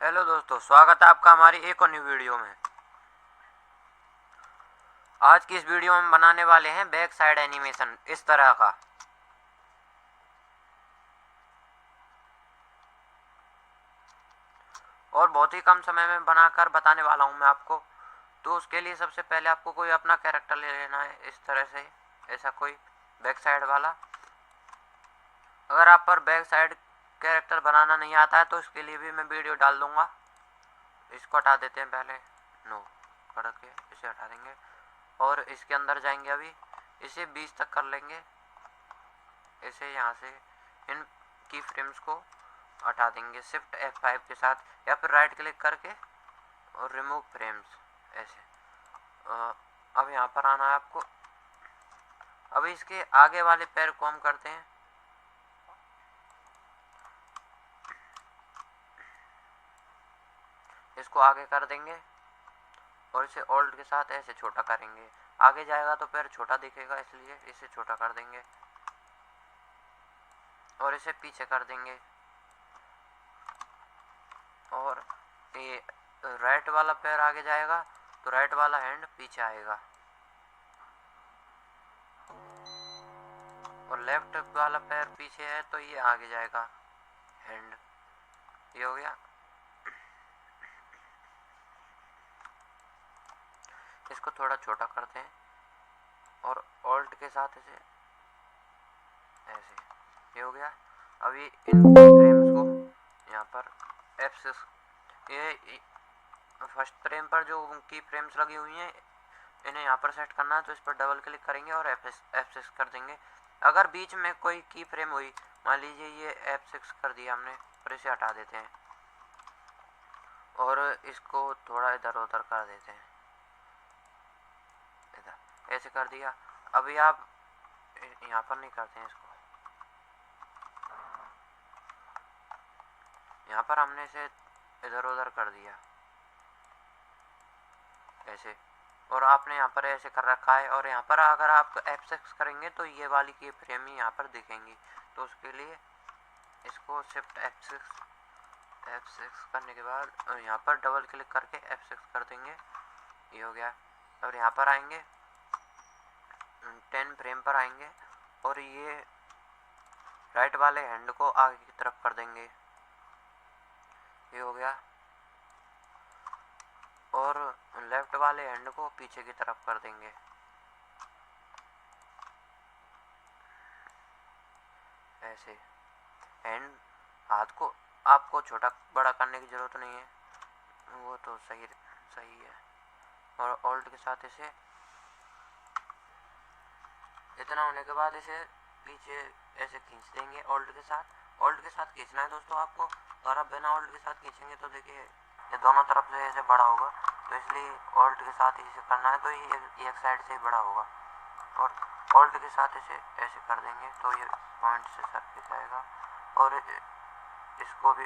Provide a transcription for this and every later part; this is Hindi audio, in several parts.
हेलो दोस्तों, स्वागत है आपका हमारी एक और न्यू वीडियो में। आज की इस वीडियो में हम बनाने वाले हैं बैक साइड एनिमेशन इस तरह का। और बहुत ही कम समय में बनाकर बताने वाला हूं मैं आपको। तो उसके लिए सबसे पहले आपको कोई अपना कैरेक्टर ले लेना है इस तरह से, ऐसा कोई बैक साइड वाला। अगर आप पर बैक साइड कैरेक्टर बनाना नहीं आता है तो इसके लिए भी मैं वीडियो डाल दूंगा। इसको हटा देते हैं पहले, नो करके इसे हटा देंगे और इसके अंदर जाएंगे। अभी इसे 20 तक कर लेंगे। इसे यहाँ से इन की फ्रेम्स को हटा देंगे शिफ्ट F5 के साथ, या फिर राइट क्लिक करके और रिमूव फ्रेम्स ऐसे। अब यहाँ पर आना है आपको। अभी इसके आगे वाले पैर को हम करते हैं, इसको आगे कर देंगे और इसे ऑल्ट के साथ ऐसे छोटा करेंगे। आगे जाएगा तो पैर छोटा दिखेगा, इसलिए इसे छोटा कर देंगे और इसे पीछे कर देंगे। और ये राइट वाला पैर आगे जाएगा तो राइट वाला हैंड पीछे आएगा, और लेफ्ट वाला पैर पीछे है तो ये आगे जाएगा हैंड। ये हो गया। इसको थोड़ा छोटा करते हैं और ऑल्ट के साथ इसे ऐसे। ये हो गया। अभी इन फ्रेम्स को यहाँ पर F6, ये फर्स्ट फ्रेम पर जो की फ्रेम्स लगी हुई हैं इन्हें यहाँ पर सेट करना है, तो इस पर डबल क्लिक करेंगे और F6 कर देंगे। अगर बीच में कोई की फ्रेम हुई, मान लीजिए ये F6 कर दिया हमने, और इसे हटा देते हैं और इसको थोड़ा इधर उधर कर देते हैं, इधर ऐसे कर दिया। अभी आप यहाँ पर नहीं करते हैं इसको, यहाँ पर हमने इसे इधर उधर कर दिया ऐसे, और आपने यहाँ पर ऐसे कर रखा है। और यहाँ पर अगर आप F6 करेंगे तो ये वाली की फ्रेम ही यहाँ पर दिखेंगी। तो उसके लिए इसको शिफ्ट F6 करने के बाद यहाँ पर डबल क्लिक करके F6 कर देंगे। ये हो गया। और यहाँ पर आएंगे 10 फ्रेम पर आएंगे और ये राइट वाले हैंड को आगे की तरफ कर देंगे। ये हो गया। और लेफ्ट वाले हैंड को पीछे की तरफ कर देंगे ऐसे। हैंड हाथ को आपको छोटा बड़ा करने की जरूरत नहीं है, वो तो सही है। और ऑल्ट के साथ इसे इतना होने के बाद इसे पीछे ऐसे खींच देंगे ऑल्ट के साथ। ऑल्ट के साथ खींचना है दोस्तों आपको। अगर आप बिना ऑल्ट के साथ खींचेंगे तो देखिए ये दोनों तरफ से ऐसे बड़ा होगा, तो इसलिए ऑल्ट के साथ इसे करना है, तो ये एक साइड से ही बड़ा होगा। और ऑल्ट के साथ इसे ऐसे कर देंगे तो ये पॉइंट से सरक जाएगा, और इसको भी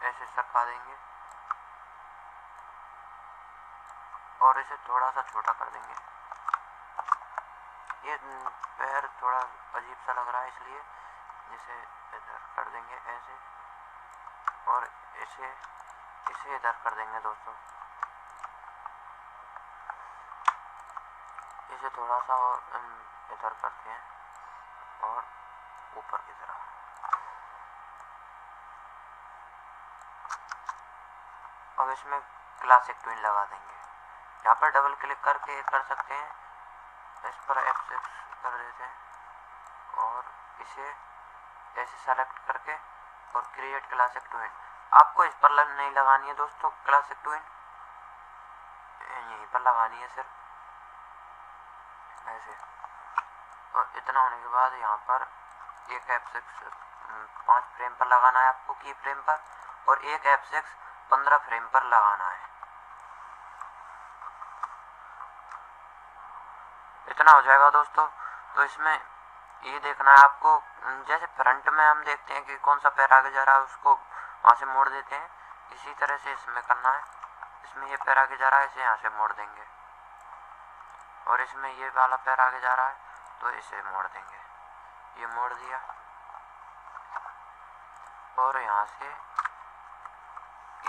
ऐसे सरका देंगे और इसे थोड़ा सा छोटा कर देंगे। ये पैर थोड़ा अजीब सा लग रहा है, इसलिए इसे इधर कर देंगे ऐसे, और इसे इधर कर देंगे दोस्तों। इसे थोड़ा सा और इधर करते हैं और ऊपर की तरफ। अब इसमें क्लासिक ट्विन लगा देंगे। यहाँ पर डबल क्लिक करके कर सकते हैं, इस पर F6 कर देते हैं और इसे ऐसे सेलेक्ट करके और क्रिएट क्लासिक ट्विन। आपको इस पर नहीं लगानी है दोस्तों क्लासिक ट्विन, यहीं पर लगानी है सिर्फ ऐसे। और इतना होने के बाद यहाँ पर एक F6 5 फ्रेम पर लगाना है आपको की फ्रेम पर, और एक F6 15 फ्रेम पर लगाना है। इतना हो जाएगा दोस्तों। तो इसमें ये देखना है आपको, जैसे फ्रंट में हम देखते हैं कि कौन सा पैर आगे जा रहा है उसको वहाँ से मोड़ देते हैं, इसी तरह से इसमें करना है। इसमें ये पैर आगे जा रहा है, इसे यहाँ से मोड़ देंगे, और इसमें ये वाला पैर आगे जा रहा है तो इसे मोड़ देंगे। ये मोड़ दिया, और यहाँ से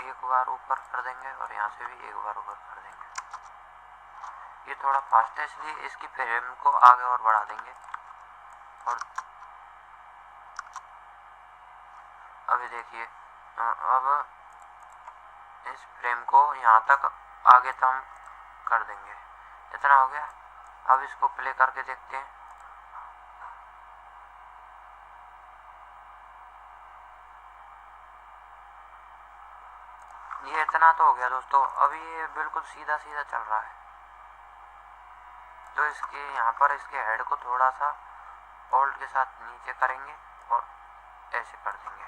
एक बार ऊपर कर देंगे और यहाँ से भी एक बार ऊपर कर देंगे। ये थोड़ा फास्ट है इसलिए इसकी फ्रेम को आगे और बढ़ा देंगे। और अभी देखिए अब इस फ्रेम को यहाँ तक आगे तक कर देंगे। इतना हो गया। अब इसको प्ले करके देखते हैं। ये इतना तो हो गया दोस्तों। अभी ये बिल्कुल सीधा सीधा चल रहा है। तो इसके यहाँ पर इसके हेड को थोड़ा सा ऑल्ट के साथ नीचे करेंगे और ऐसे कर देंगे।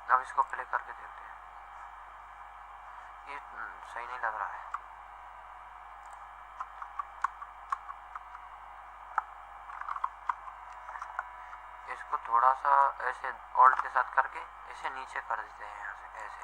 अब इसको प्ले करके देखते हैं। ये सही नहीं लग रहा है। इसको थोड़ा सा ऐसे ऑल्ट के साथ करके इसे नीचे कर देते हैं यहाँ से ऐसे।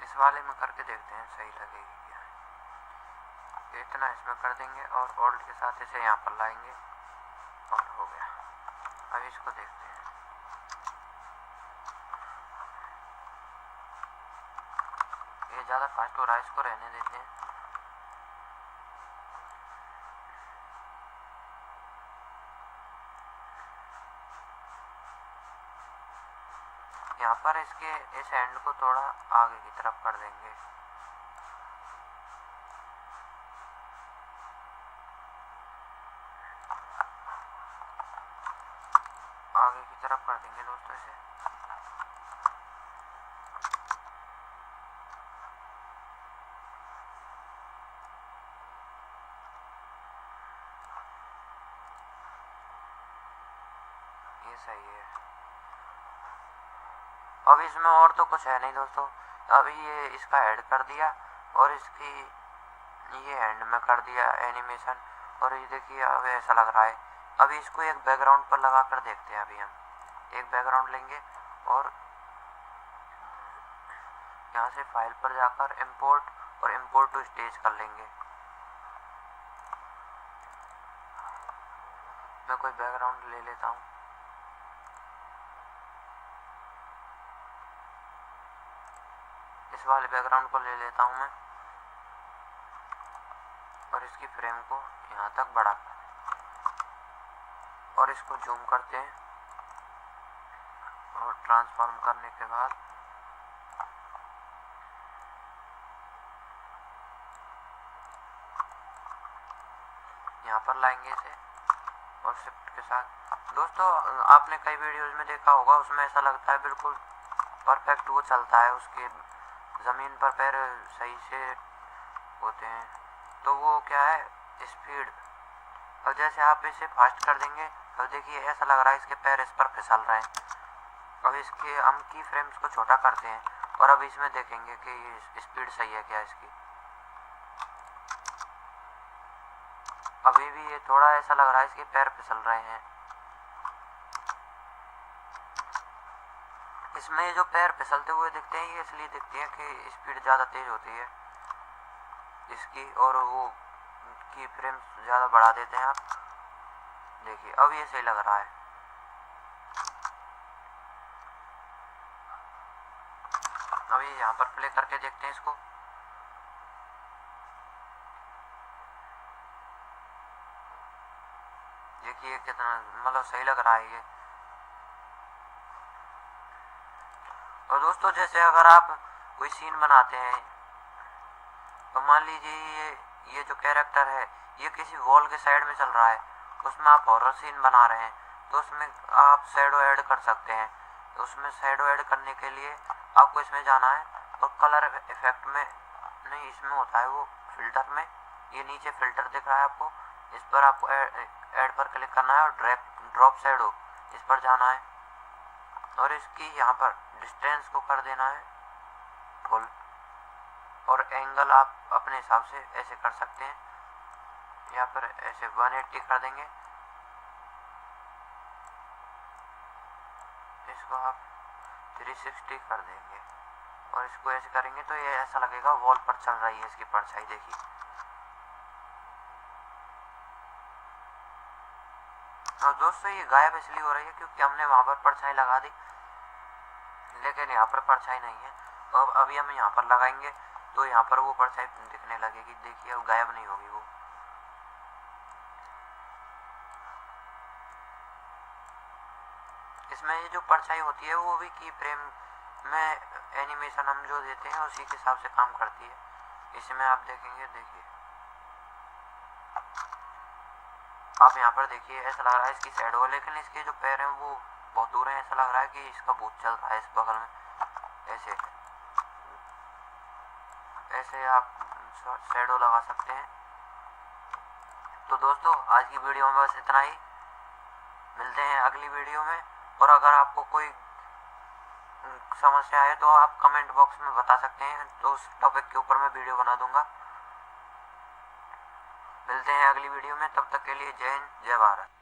इस वाले में करके देखते हैं सही लगेगी क्या। इतना इसमें कर देंगे और ऑल्ट के साथ इसे यहाँ पर लाएंगे और हो गया। अब इसको देखते हैं। ये ज़्यादा फास्ट हो रहा है, इसको रहने देते हैं। यहाँ पर इसके इस एंड को थोड़ा आगे की तरफ कर देंगे। आगे की तरफ कर देंगे दोस्तों इसे। ये सही है। अब इसमें और तो कुछ है नहीं दोस्तों। अभी ये इसका हेड कर दिया और इसकी ये हैंड में कर दिया एनिमेशन। और ये देखिए अब ऐसा लग रहा है। अभी इसको एक बैकग्राउंड पर लगा कर देखते हैं। अभी हम एक बैकग्राउंड लेंगे और यहाँ से फाइल पर जाकर इंपोर्ट और इंपोर्ट टू स्टेज कर लेंगे। मैं कोई बैकग्राउंड ले लेता हूँ। इस वाले बैकग्राउंड को ले लेता हूँ मैं और इसकी फ्रेम को यहाँ तक बढ़ा और इसको जूम करते हैं। और ट्रांसफॉर्म करने के बाद यहाँ पर लाएंगे इसे और शिफ्ट के साथ। दोस्तों आपने कई वीडियोज में देखा होगा, उसमें ऐसा लगता है बिल्कुल परफेक्ट वो चलता है, उसके ज़मीन पर पैर सही से होते हैं। तो वो क्या है, स्पीड। और जैसे आप इसे फास्ट कर देंगे तो देखिए ऐसा लग रहा है इसके पैर इस पर फिसल रहे हैं। अब इसके हम की फ्रेम्स को छोटा करते हैं और अब इसमें देखेंगे कि स्पीड सही है क्या इसकी। अभी भी ये थोड़ा ऐसा लग रहा है इसके पैर फिसल रहे हैं। इसमें ये जो पैर फिसलते हुए दिखते हैं ये इसलिए दिखती है कि स्पीड ज़्यादा तेज होती है इसकी, और वो की फ्रेम्स ज़्यादा बढ़ा देते हैं आप। देखिए अब ये सही लग रहा है। अभी यहाँ पर प्ले करके देखते हैं इसको। देखिए कितना मतलब सही लग रहा है ये। और दोस्तों जैसे अगर आप कोई सीन बनाते हैं तो मान लीजिए ये जो कैरेक्टर है ये किसी वॉल के साइड में चल रहा है, उसमें आप हॉरर सीन बना रहे हैं तो उसमें आप शैडो ऐड कर सकते हैं। तो उसमें शैडो ऐड करने के लिए आपको इसमें जाना है और कलर इफेक्ट में नहीं, इसमें होता है वो फिल्टर में। ये नीचे फिल्टर दिख रहा है आपको, इस पर आपको ऐड पर क्लिक करना है और ड्रॉप शैडो इस पर जाना है और इसकी यहाँ पर डिस्टेंस को कर देना है फुल। और एंगल आप अपने हिसाब से ऐसे कर सकते हैं। यहाँ पर ऐसे 180 कर देंगे इसको आप 360 कर देंगे और इसको ऐसे करेंगे तो ये ऐसा लगेगा वॉल पर चल रही है इसकी परछाई। देखिए और दोस्तों ये गायब इसलिए हो रही है क्योंकि हमने वहां पर परछाई लगा दी, लेकिन यहाँ पर परछाई नहीं है। अब अभी हम यहाँ पर लगाएंगे तो यहाँ पर वो परछाई दिखने लगेगी। देखिए अब गायब नहीं होगी वो। इसमें ये जो परछाई होती है वो भी की फ्रेम में एनिमेशन हम जो देते हैं उसी के हिसाब से काम करती है। इसमें आप देखेंगे, देखिए आप यहाँ पर देखिए ऐसा लग रहा है इसकी शैडो है, लेकिन इसके जो पैर हैं वो बहुत दूर है। ऐसा लग रहा है कि इसका भूत चल रहा है इस बगल में। ऐसे ऐसे आप शैडो लगा सकते हैं। तो दोस्तों आज की वीडियो में बस इतना ही, मिलते हैं अगली वीडियो में। और अगर आपको कोई समस्या है तो आप कमेंट बॉक्स में बता सकते हैं, तो उस टॉपिक के ऊपर मैं वीडियो बना दूंगा। मिलते हैं अगली वीडियो में, तब तक के लिए जय हिंद जय भारत।